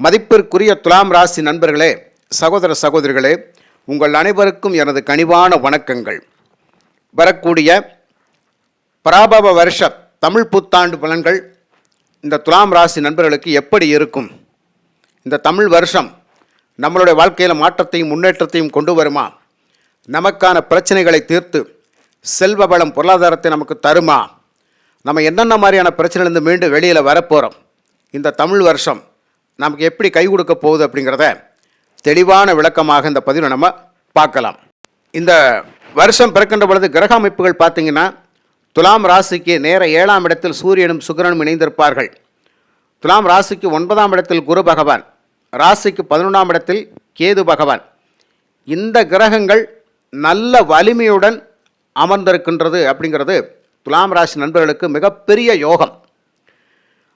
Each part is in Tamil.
மதிப்பிற்குரிய துலாம் ராசி நண்பர்களே, சகோதர சகோதரிகளே, உங்கள் அனைவருக்கும் எனது கனிவான வணக்கங்கள். வரக்கூடிய பராபவ வருஷ தமிழ் புத்தாண்டு பலன்கள் இந்த துலாம் ராசி நண்பர்களுக்கு எப்படி இருக்கும்? இந்த தமிழ் வருஷம் நம்மளுடைய வாழ்க்கையில் மாற்றத்தையும் முன்னேற்றத்தையும் கொண்டு வருமா? நமக்கான பிரச்சனைகளை தீர்த்து செல்வ வளம் பொருளாதாரத்தை நமக்கு தருமா? நம்ம என்னென்ன மாதிரியான பிரச்சனையிலேருந்து மீண்டு வெளியில் வரப்போகிறோம்? இந்த தமிழ் வருஷம் நமக்கு எப்படி கை கொடுக்க போகுது அப்படிங்கிறத தெளிவான விளக்கமாக இந்த பதிவில் நம்ம பார்க்கலாம். இந்த வருஷம் பிறக்கின்ற பொழுது கிரக அமைப்புகள் பார்த்திங்கன்னா, துலாம் ராசிக்கு நேர 7ஆம் இடத்தில் சூரியனும் சுக்கிரனும் இணைந்திருப்பார்கள். துலாம் ராசிக்கு 9ஆம் இடத்தில் குரு பகவான், ராசிக்கு 11ஆம் இடத்தில் கேது பகவான். இந்த கிரகங்கள் நல்ல வலிமையுடன் அமர்ந்திருக்கின்றது அப்படிங்கிறது துலாம் ராசி நண்பர்களுக்கு மிகப்பெரிய யோகம்.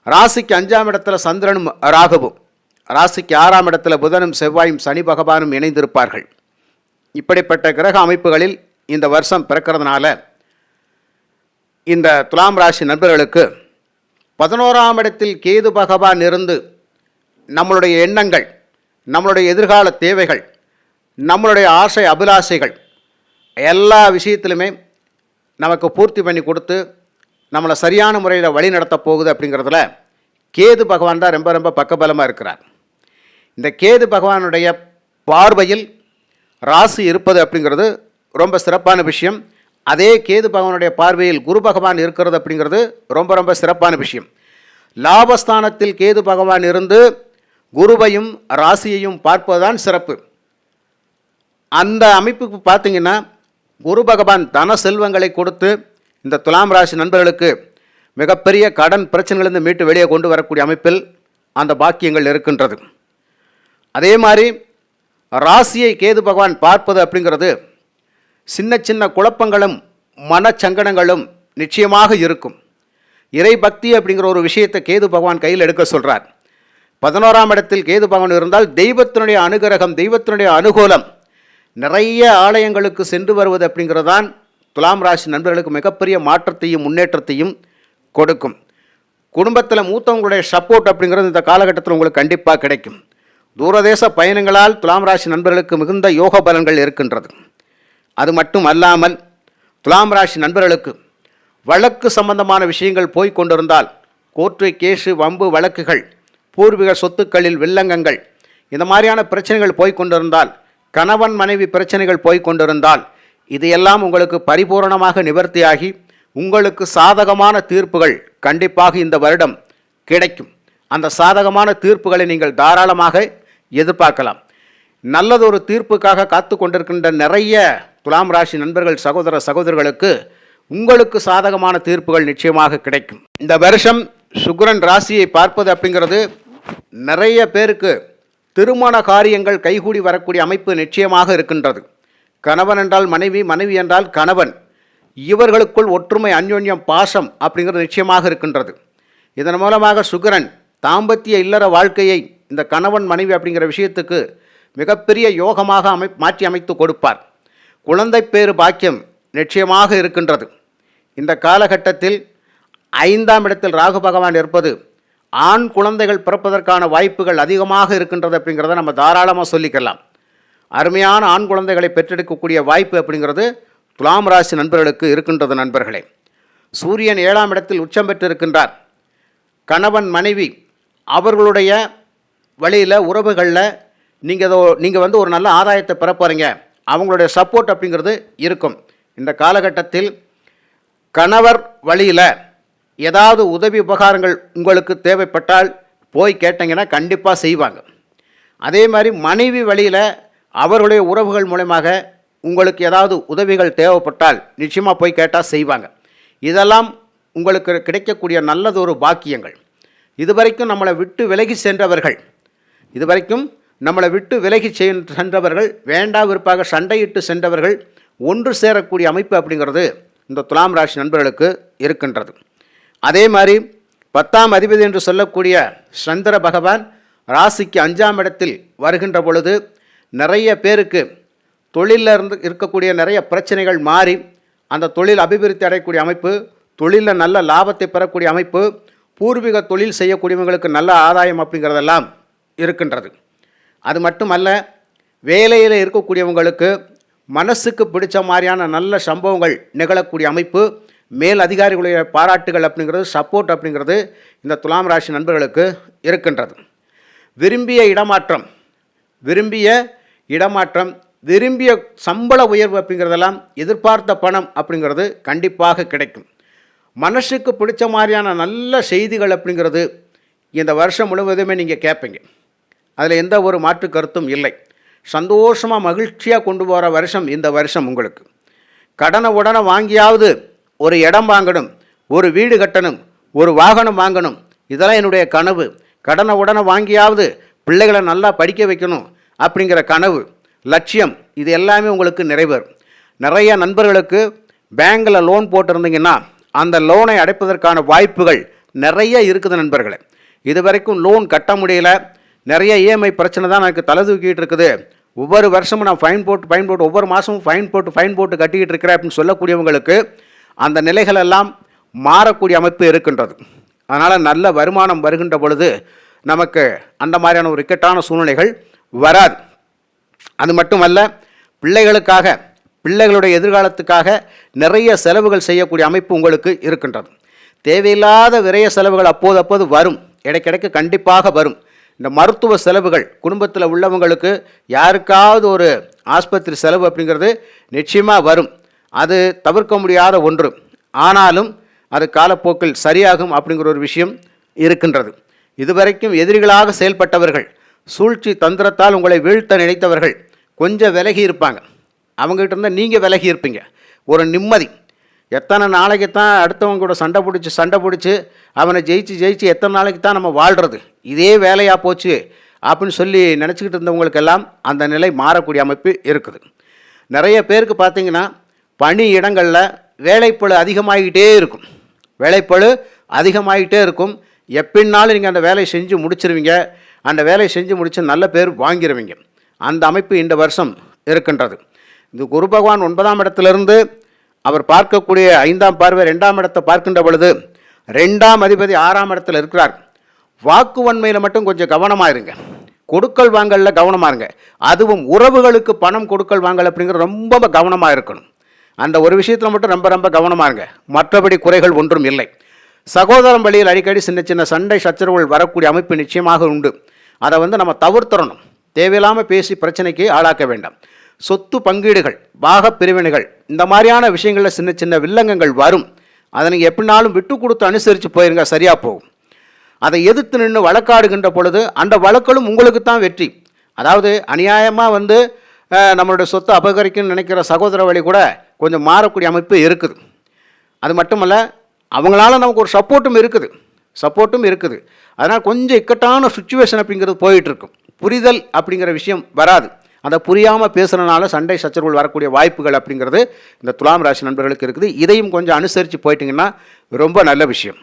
ராசிக்கு 5ஆம் இடத்துல சந்திரனும் ராகுவும், ராசிக்கு 6ஆம் இடத்துல புதனும் செவ்வாயும் சனி பகவானும் இணைந்திருப்பார்கள். இப்படிப்பட்ட கிரக அமைப்புகளில் இந்த வருஷம் பிறக்கிறதுனால இந்த துலாம் ராசி நண்பர்களுக்கு 11ஆம் இடத்தில் கேது பகவான் இருந்து நம்மளுடைய எண்ணங்கள், நம்மளுடைய எதிர்கால தேவைகள், நம்மளுடைய ஆசை அபிலாஷைகள் எல்லா விஷயத்திலுமே நமக்கு பூர்த்தி பண்ணி கொடுத்து நம்மளை சரியான முறையில் வழி நடத்த போகுது. அப்படிங்கிறதுல கேது பகவான் தான் ரொம்ப ரொம்ப பக்கபலமாக இருக்கிறார். இந்த கேது பகவானுடைய பார்வையில் ராசி இருப்பது அப்படிங்கிறது ரொம்ப சிறப்பான விஷயம். அதே கேது பகவானுடைய பார்வையில் குரு பகவான் இருக்கிறது அப்படிங்கிறது ரொம்ப ரொம்ப சிறப்பான விஷயம். லாபஸ்தானத்தில் கேது பகவான் இருந்து குருவையும் ராசியையும் பார்ப்பதுதான் சிறப்பு. அந்த அமைப்புக்கு பார்த்திங்கன்னா, குரு பகவான் தன செல்வங்களை கொடுத்து இந்த துலாம் ராசி நண்பர்களுக்கு மிகப்பெரிய கடன் பிரச்சனைகளிலிருந்து மீட்டு வெளியே கொண்டு வரக்கூடிய அமைப்பில் அந்த பாக்கியங்கள் இருக்கின்றது. அதே மாதிரி ராசியை கேது பகவான் பார்ப்பது அப்படிங்கிறது சின்ன சின்ன குழப்பங்களும் மனச்சங்கடங்களும் நிச்சயமாக இருக்கும். இறை பக்தி அப்படிங்கிற ஒரு விஷயத்தை கேது பகவான் கையில் எடுக்க சொல்கிறார். 11ஆம் இடத்தில் கேது பகவான் இருந்தால் தெய்வத்தினுடைய அனுகிரகம், தெய்வத்தினுடைய அனுகூலம், நிறைய ஆலயங்களுக்கு சென்று வருவது அப்படிங்கிறது தான் துலாம் ராசி நண்பர்களுக்கு மிகப்பெரிய மாற்றத்தையும் முன்னேற்றத்தையும் கொடுக்கும். குடும்பத்தில் மூத்தவங்களுடைய சப்போர்ட் அப்படிங்கிறது இந்த காலகட்டத்தில் உங்களுக்கு கண்டிப்பாக கிடைக்கும். தூரதேச பயணங்களால் துலாம் ராசி நண்பர்களுக்கு மிகுந்த யோக பலன்கள் இருக்கின்றது. அது மட்டும் அல்லாமல் துலாம் ராசி நண்பர்களுக்கு வழக்கு சம்பந்தமான விஷயங்கள் போய் கொண்டிருந்தால், கோர்ட்டு கேஸு வம்பு வழக்குகள், பூர்வீக சொத்துக்களில் வில்லங்கங்கள், இந்த மாதிரியான பிரச்சனைகள் போய் கொண்டிருந்தால், கணவன் மனைவி பிரச்சனைகள் போய் கொண்டிருந்தால், இதையெல்லாம் உங்களுக்கு பரிபூரணமாக நிவர்த்தியாகி உங்களுக்கு சாதகமான தீர்ப்புகள் கண்டிப்பாக இந்த வருடம் கிடைக்கும். அந்த சாதகமான தீர்ப்புகளை நீங்கள் தாராளமாக எதிர்பார்க்கலாம். நல்லதொரு தீர்ப்புக்காக காத்து கொண்டிருக்கின்ற நிறைய துலாம் ராசி நண்பர்கள், சகோதர சகோதரிகளுக்கு உங்களுக்கு சாதகமான தீர்ப்புகள் நிச்சயமாக கிடைக்கும். இந்த வருஷம் சுக்கிரன் ராசியை பார்ப்பது அப்படிங்கிறது நிறைய பேருக்கு திருமண காரியங்கள் கைகூடி வரக்கூடிய அமைப்பு நிச்சயமாக இருக்கின்றது. கணவன் என்றால் மனைவி, மனைவி என்றால் கணவன், இவர்களுக்குள் ஒற்றுமை, அந்யோன்யம், பாசம் அப்படிங்கிறது நிச்சயமாக இருக்கின்றது. இதன் மூலமாக சுக்கிரன் தாம்பத்திய இல்லற வாழ்க்கையை இந்த கணவன் மனைவி அப்படிங்கிற விஷயத்துக்கு மிகப்பெரிய யோகமாக மாற்றி அமைத்து கொடுப்பார். குழந்தை பேறு பாக்கியம் நிச்சயமாக இருக்கின்றது. இந்த காலகட்டத்தில் 5ஆம் இடத்தில் ராகு பகவான் இருப்பது ஆண் குழந்தைகள் பிறப்பதற்கான வாய்ப்புகள் அதிகமாக இருக்கின்றது அப்படிங்கிறத நம்ம தாராளமாக சொல்லிக்கலாம். அருமையான ஆண் குழந்தைகளை பெற்றெடுக்கக்கூடிய வாய்ப்பு அப்படிங்கிறது துலாம் ராசி நண்பர்களுக்கு இருக்கின்றது. நண்பர்களே, சூரியன் 7ஆம் இடத்தில் உச்சம் பெற்றிருக்கின்றார். கணவன் மனைவி அவர்களுடைய வழியில் உறவுகளில் நீங்கள் ஒரு நல்ல ஆதாயத்தை பெற போகிறீங்க. அவங்களுடைய சப்போர்ட் அப்படிங்கிறது இருக்கும். இந்த காலகட்டத்தில் கணவர் வழியில் ஏதாவது உதவி உபகாரங்கள் உங்களுக்கு தேவைப்பட்டால் போய் கேட்டிங்கன்னா கண்டிப்பாக செய்வாங்க. அதே மாதிரி மனைவி வழியில் அவர்களுடைய உறவுகள் மூலமாக உங்களுக்கு ஏதாவது உதவிகள் தேவைப்பட்டால் நிச்சயமாக போய் கேட்டால் செய்வாங்க. இதெல்லாம் உங்களுக்கு கிடைக்கக்கூடிய நல்லதொரு பாக்கியங்கள். இதுவரைக்கும் நம்மளை விட்டு விலகி சென்றவர்கள், வேண்டா விருப்பாக சண்டையிட்டு சென்றவர்கள் ஒன்று சேரக்கூடிய அமைப்பு அப்படிங்கிறது இந்த துலாம் ராசி நண்பர்களுக்கு இருக்கின்றது. அதே மாதிரி 10ஆம் அதிபதி என்று சொல்லக்கூடிய சந்திர பகவான் ராசிக்கு 5ஆம் இடத்தில் வருகின்ற பொழுது நிறைய பேருக்கு தொழிலில் இருக்கக்கூடிய நிறைய பிரச்சனைகள் மாறி அந்த தொழில் அபிவிருத்தி அடையக்கூடிய அமைப்பு, தொழிலில் நல்ல லாபத்தை பெறக்கூடிய அமைப்பு, பூர்வீக தொழில் செய்யக்கூடியவங்களுக்கு நல்ல ஆதாயம் அப்படிங்கிறதெல்லாம் இருக்கின்றது. அது மட்டுமல்ல, வேலையில் இருக்கக்கூடியவங்களுக்கு மனசுக்கு பிடிச்ச மாதிரியான நல்ல சம்பவங்கள் நிகழக்கூடிய அமைப்பு, மேல் அதிகாரிகளுடைய பாராட்டுகள் அப்படிங்கிறது, சப்போர்ட் அப்படிங்கிறது இந்த துலாம் ராசி நண்பர்களுக்கு இருக்கின்றது. விரும்பிய இடமாற்றம், விரும்பிய சம்பள உயர்வு அப்படிங்கிறதெல்லாம், எதிர்பார்த்த பணம் அப்படிங்கிறது கண்டிப்பாக கிடைக்கும். மனசுக்கு பிடிச்ச மாதிரியான நல்ல செய்திகள் அப்படிங்கிறது இந்த வருஷம் முழுவதுமே நீங்கள் கேட்பீங்க. அதில் எந்த ஒரு மாற்று கருத்தும் இல்லை. சந்தோஷமாக மகிழ்ச்சியாக கொண்டு போகிற வருஷம் இந்த வருஷம் உங்களுக்கு. கடனை உடனே வாங்கியாவது ஒரு இடம் வாங்கணும், ஒரு வீடு கட்டணும், ஒரு வாகனம் வாங்கணும், இதெல்லாம் என்னுடைய கனவு. கடனை உடனே வாங்கியாவது பிள்ளைகளை நல்லா படிக்க வைக்கணும் அப்படிங்கிற கனவு, லட்சியம், இது எல்லாமே உங்களுக்கு நிறைவேறும். நிறைய நண்பர்களுக்கு பேங்கில் லோன் போட்டிருந்தீங்கன்னா அந்த லோனை அடைப்பதற்கான வாய்ப்புகள் நிறைய இருக்குது நண்பர்களே. இது வரைக்கும் லோன் கட்ட முடியல, நிறைய இஎம்ஐ பிரச்சனை தான் எனக்கு தலை தூக்கிட்டு இருக்குது, ஒவ்வொரு வருஷமும் நான் ஃபைன் போட்டு ஒவ்வொரு மாதமும் ஃபைன் போட்டு கட்டிக்கிட்டு இருக்கிறேன் அப்படின்னு சொல்லக்கூடியவங்களுக்கு அந்த நிலைகள் எல்லாம் மாறக்கூடிய அமைப்பு இருக்கின்றது. அதனால் நல்ல வருமானம் வருகின்ற பொழுது நமக்கு அந்த மாதிரியான ஒரு இக்கட்டான சூழ்நிலைகள் வராது. அது மட்டுமல்ல, பிள்ளைகளுடைய எதிர்காலத்துக்காக நிறைய செலவுகள் செய்யக்கூடிய அமைப்பு உங்களுக்கு இருக்கின்றது. தேவையில்லாத விரைய செலவுகள் அப்போது வரும், இடைக்கிடைக்கு கண்டிப்பாக வரும். இந்த மருத்துவ செலவுகள், குடும்பத்தில் உள்ளவங்களுக்கு யாருக்காவது ஒரு ஆஸ்பத்திரி செலவு அப்படிங்கிறது நிச்சயமாக வரும். அது தவிர்க்க முடியாத ஒன்று. ஆனாலும் அது காலப்போக்கில் சரியாகும் அப்படிங்கிற ஒரு விஷயம் இருக்கின்றது. இதுவரைக்கும் எதிரிகளாக செயல்பட்டவர்கள், சூழ்ச்சி தந்திரத்தால் உங்களை வீழ்த்த நினைத்தவர்கள் கொஞ்சம் விலகி இருப்பாங்க. அவங்ககிட்ட இருந்தால் நீங்கள் விலகி இருப்பீங்க. ஒரு நிம்மதி. எத்தனை நாளைக்கு தான் அடுத்தவங்க கூட சண்டை பிடிச்சி அவனை ஜெயிச்சு எத்தனை நாளைக்கு தான் நம்ம வாழ்கிறது, இதே வேலையாக போச்சு அப்படின்னு சொல்லி நினச்சிக்கிட்டு இருந்தவங்களுக்கெல்லாம் அந்த நிலை மாறக்கூடிய அமைப்பு இருக்குது. நிறைய பேருக்கு பார்த்திங்கன்னா பணி இடங்களில் வேலைப்பளு அதிகமாகிட்டே இருக்கும். எப்படின்னாலும் நீங்கள் அந்த வேலையை செஞ்சு முடிச்சிருவீங்க. அந்த வேலையை செஞ்சு முடித்து நல்ல பேர் வாங்கிடுவீங்க. அந்த அமைப்பு இந்த வருஷம் இருக்கின்றது. இந்த குரு பகவான் 9ஆம் இடத்திலிருந்து அவர் பார்க்கக்கூடிய 5ஆம் பார்வை 2ஆம் இடத்தை பார்க்கின்ற பொழுது 2ஆம் அதிபதி 6ஆம் இடத்தில் இருக்கிறார். வாக்குவன்மையில் மட்டும் கொஞ்சம் கவனமாக இருங்க. கொடுக்கல் வாங்கலில் கவனமாக இருங்க. அதுவும் உறவுகளுக்கு பணம் கொடுக்கல் வாங்கல் அப்படிங்கிற ரொம்ப கவனமாக இருக்கணும். அந்த ஒரு விஷயத்தில் மட்டும் ரொம்ப கவனமாக இருங்க. மற்றபடி குறைகள் ஒன்றும் இல்லை. சகோதரம் வழியில் அடிக்கடி சின்ன சண்டை சச்சரவுகள் வரக்கூடிய அமைப்பு நிச்சயமாக உண்டு. அதை நம்ம தவிர்த்தரணும். தேவையில்லாமல் பேசி பிரச்சனைக்கு ஆளாக்க வேண்டாம். சொத்து பங்கீடுகள், பாக பிரிவினைகள், இந்த மாதிரியான விஷயங்களில் சின்ன வில்லங்கங்கள் வரும். அதை நீங்கள் எப்படினாலும் விட்டு கொடுத்து அனுசரித்து போயிருங்க, சரியாக போகும். அதை எதிர்த்து நின்று வழக்காடுகின்ற பொழுது அந்த வழக்களும் உங்களுக்கு தான் வெற்றி. அதாவது அநியாயமாக நம்மளுடைய சொத்தை அபகரிக்கணும்னு நினைக்கிற சகோதர வழி கூட கொஞ்சம் மாறக்கூடிய அமைப்பு இருக்குது. அது மட்டுமல்ல, அவங்களால நமக்கு ஒரு சப்போர்ட்டும் இருக்குது. அதனால் கொஞ்சம் இக்கட்டான சுச்சுவேஷன் அப்படிங்கிறது போயிட்டுருக்கும். புரிதல் அப்படிங்கிற விஷயம் வராது. அதை புரியாமல் பேசுகிறனால சண்டை சச்சரவுகள் வரக்கூடிய வாய்ப்புகள் அப்படிங்கிறது இந்த துலாம் ராசி நண்பர்களுக்கு இருக்குது. இதையும் கொஞ்சம் அனுசரித்து போயிட்டிங்கன்னா ரொம்ப நல்ல விஷயம்.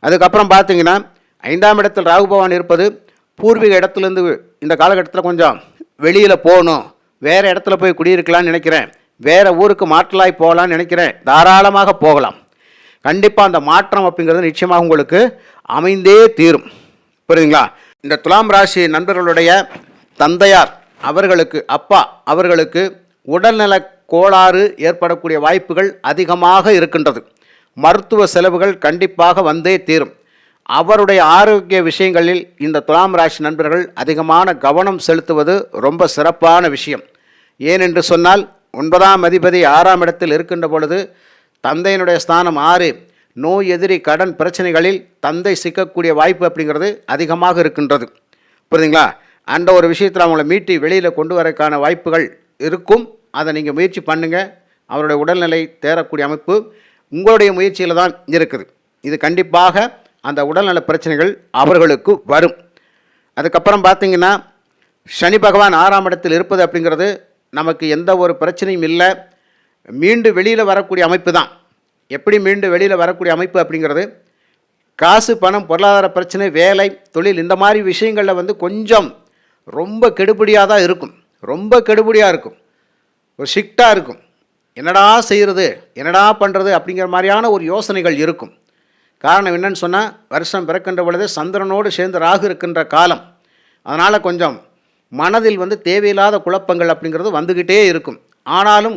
அதுக்கப்புறம் பார்த்திங்கன்னா 5ஆம் இடத்தில் ராகு பகவான் இருப்பது, பூர்வீக இடத்துலேருந்து இந்த காலகட்டத்தில் கொஞ்சம் வெளியில் போகணும், வேறு இடத்துல போய் குடியிருக்கலான்னு நினைக்கிறேன், வேறு ஊருக்கு மாற்றலாய் போகலான்னு நினைக்கிறேன், தாராளமாக போகலாம். கண்டிப்பாக அந்த மாற்றம் அப்படிங்கிறது நிச்சயமாக உங்களுக்கு அமைந்தே தீரும். புரியுதுங்களா? இந்த துலாம் ராசி நண்பர்களுடைய தந்தையார் அவர்களுக்கு, அப்பா அவர்களுக்கு உடல்நல கோளாறு ஏற்படக்கூடிய வாய்ப்புகள் அதிகமாக இருக்கின்றது. மருத்துவ செலவுகள் கண்டிப்பாக வந்தே தீரும். அவருடைய ஆரோக்கிய விஷயங்களில் இந்த துலாம் ராசி நண்பர்கள் அதிகமான கவனம் செலுத்துவது ரொம்ப சிறப்பான விஷயம். ஏனென்று சொன்னால் 9ஆம் அதிபதி 6ஆம் இடத்தில் இருக்கின்ற பொழுது தந்தையினுடைய ஸ்தானம் 6, நோய் எதிரி கடன் பிரச்சனைகளில் தந்தை சிக்கக்கூடிய வாய்ப்பு அப்படிங்கிறது அதிகமாக இருக்கின்றது. புரியுதுங்களா? அந்த ஒரு விஷயத்தில் அவங்கள மீட்டி வெளியில் கொண்டு வரக்கான வாய்ப்புகள் இருக்கும். அதை நீங்கள் முயற்சி பண்ணுங்கள். அவருடைய உடல்நிலை தேரக்கூடிய அமைப்பு உங்களுடைய முயற்சியில் தான் இருக்குது. இது கண்டிப்பாக அந்த உடல்நல பிரச்சனைகள் அவர்களுக்கு வரும். அதுக்கப்புறம் பார்த்திங்கன்னா சனி பகவான் 6ஆம் இடத்தில் இருப்பது அப்படிங்கிறது நமக்கு எந்த ஒரு பிரச்சனையும் இல்லை. மீண்டு வெளியில் வரக்கூடிய அமைப்பு தான். எப்படி மீண்டு வெளியில் வரக்கூடிய அமைப்பு அப்படிங்கிறது, காசு பணம் பொருளாதார பிரச்சனை, வேலை தொழில், இந்த மாதிரி விஷயங்களில் கொஞ்சம் ரொம்ப கெடுபடியாக தான் இருக்கும். ஒரு ஷிஃப்டாக இருக்கும். என்னடா செய்கிறது, என்னடா பண்ணுறது அப்படிங்கிற மாதிரியான ஒரு யோசனைகள் இருக்கும். காரணம் என்னன்னு சொன்னால், வருஷம் பிறக்கின்ற பொழுது சந்திரனோடு சேர்ந்து ராகு இருக்கின்ற காலம். அதனால் கொஞ்சம் மனதில் வந்து தேவையில்லாத குழப்பங்கள் அப்படிங்கிறது வந்துக்கிட்டே இருக்கும். ஆனாலும்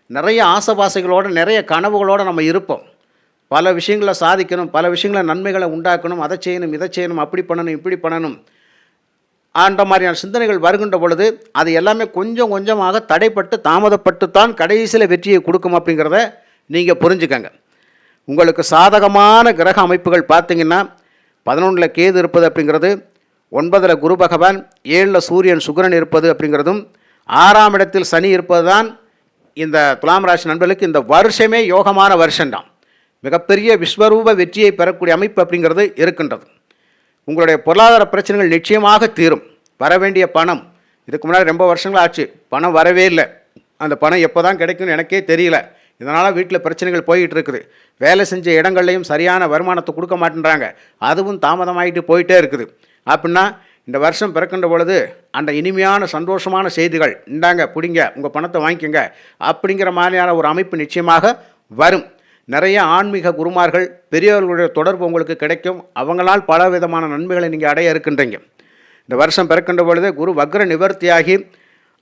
நிறைய ஆசைபாசைகளோடு நிறைய கனவுகளோடு நம்ம இருப்போம். பல விஷயங்களை சாதிக்கணும், பல விஷயங்களை நன்மைகளை உண்டாக்கணும், அதை செய்யணும் இதை செய்யணும், அப்படி பண்ணணும் இப்படி பண்ணணும் அந்த மாதிரியான சிந்தனைகள் வருகின்ற பொழுது அது எல்லாமே கொஞ்சம் கொஞ்சமாக தடைப்பட்டு தாமதப்பட்டு தான் கடைசியில் வெற்றியை கொடுக்கும் அப்படிங்கிறத நீங்கள் புரிஞ்சுக்கங்க. உங்களுக்கு சாதகமான கிரக அமைப்புகள் பார்த்திங்கன்னா 11 கேது இருப்பது அப்படிங்கிறது, 9 குரு பகவான், 7 சூரியன் சுக்கிரன் இருப்பது அப்படிங்கிறதும், 6ஆம் இடத்தில் சனி இருப்பது தான் இந்த துலாம் ராசி நண்பர்களுக்கு இந்த வருஷமே யோகமான வருஷம்தான். மிகப்பெரிய விஸ்வரூப வெற்றியை பெறக்கூடிய அமைப்பு அப்படிங்கிறது இருக்கின்றது. உங்களுடைய பொருளாதார பிரச்சனைகள் நிச்சயமாக தீரும். வர வேண்டிய பணம், இதுக்கு முன்னாடி ரொம்ப வருஷங்கள் ஆச்சு பணம் வரவே இல்லை, அந்த பணம் எப்போ தான் கிடைக்கும்னு எனக்கே தெரியல, இதனால் வீட்டில் பிரச்சனைகள் போயிட்டு இருக்குது. வேலை செஞ்ச இடங்கள்லையும் சரியான வருமானத்தை கொடுக்க மாட்டேன்றாங்க, அதுவும் தாமதமாகிட்டு போயிட்டே இருக்குது. அப்படின்னா இந்த வருஷம் பிறக்கின்ற பொழுது அந்த இனிமையான சந்தோஷமான செய்திகள், இந்தாங்க பிடிங்க உங்கள் பணத்தை வாங்கிக்கோங்க அப்படிங்கிற மாதிரியான ஒரு அமைப்பு நிச்சயமாக வரும். நிறைய ஆன்மீக குருமார்கள் பெரியவர்களுடைய தொடர்பு உங்களுக்கு கிடைக்கும். அவங்களால் பல விதமான நன்மைகளை நீங்கள் அடைய இருக்கின்றீங்க. இந்த வருஷம் பிறக்கின்ற பொழுது குரு வக்ர நிவர்த்தியாகி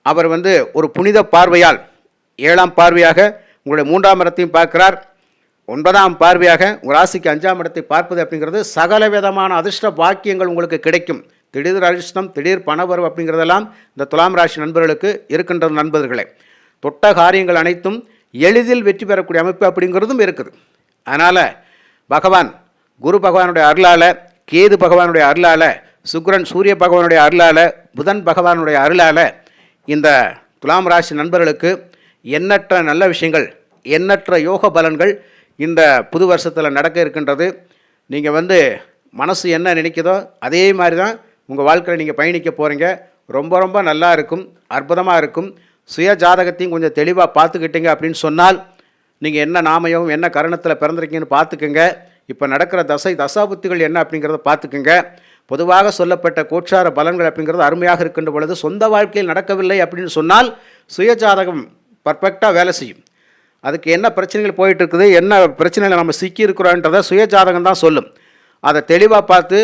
அவர் வந்து ஒரு புனித பார்வையால் 7ஆம் பார்வையாக உங்களுடைய 3ஆம் இடத்தையும் பார்க்கிறார், 9ஆம் பார்வையாக உங்கள் ராசிக்கு 5ஆம் இடத்தை பார்ப்பது அப்படிங்கிறது சகல விதமான அதிர்ஷ்ட பாக்கியங்கள் உங்களுக்கு கிடைக்கும். திடீர் அதிர்ஷ்டம், திடீர் பணவரவு அப்படிங்கிறதெல்லாம் இந்த துலாம் ராசி நண்பர்களுக்கு இருக்கின்ற நண்பர்களே. தொட்ட காரியங்கள் அனைத்தும் எளிதில் வெற்றி பெறக்கூடிய அமைப்பு அப்படிங்கிறதும் இருக்குது. அதனால் பகவான் குரு பகவானுடைய அருளால், கேது பகவானுடைய அருளால், சுக்கிரன் சூரிய பகவானுடைய அருளால், புதன் பகவானுடைய அருளால் இந்த துலாம் ராசி நண்பர்களுக்கு எண்ணற்ற நல்ல விஷயங்கள், எண்ணற்ற யோக பலன்கள் இந்த புது வருஷத்தில் நடக்க இருக்கின்றது. நீங்கள் வந்து மனசு என்ன நினைக்குதோ அதே மாதிரி தான் உங்கள் வாழ்க்கையில் நீங்கள் பயணிக்க போகிறீங்க. ரொம்ப ரொம்ப நல்லா இருக்கும், அற்புதமாக இருக்கும். சுய ஜாதகத்தையும் கொஞ்சம் தெளிவாக பார்த்துக்கிட்டீங்க அப்படின்னு சொன்னால், நீங்கள் என்ன நாமயம் என்ன கரணத்தில் பிறந்திருக்கீங்கன்னு பார்த்துக்குங்க. இப்போ நடக்கிற தசாபுத்திகள் என்ன அப்படிங்கிறத பார்த்துக்குங்க. பொதுவாக சொல்லப்பட்ட கோட்சார பலன்கள் அப்படிங்கிறது அருமையாக இருக்கின்ற பொழுது சொந்த வாழ்க்கையில் நடக்கவில்லை அப்படின்னு சொன்னால் சுய ஜாதகம் பர்ஃபெக்டாக வேலை செய்யும். அதுக்கு என்ன பிரச்சனைகள் போயிட்டு இருக்குது, என்ன பிரச்சனையில் நம்ம சிக்கி இருக்கிறோன்றதை சுய ஜாதகம் தான் சொல்லும். அதை தெளிவாக பார்த்து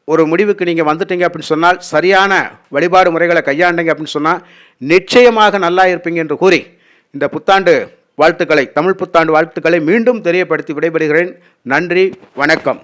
ஒரு முடிவுக்கு நீங்கள் வந்துட்டீங்க அப்படின்னு சொன்னால், சரியான வழிபாடு முறைகளை கையாண்டீங்க அப்படின்னு சொன்னால் நிச்சயமாக நல்லா இருப்பீங்க என்று கூறி இந்த புத்தாண்டு வாழ்த்துக்களை, தமிழ் புத்தாண்டு வாழ்த்துக்களை மீண்டும் தெரியப்படுத்தி விடைபெறுகிறேன். நன்றி, வணக்கம்.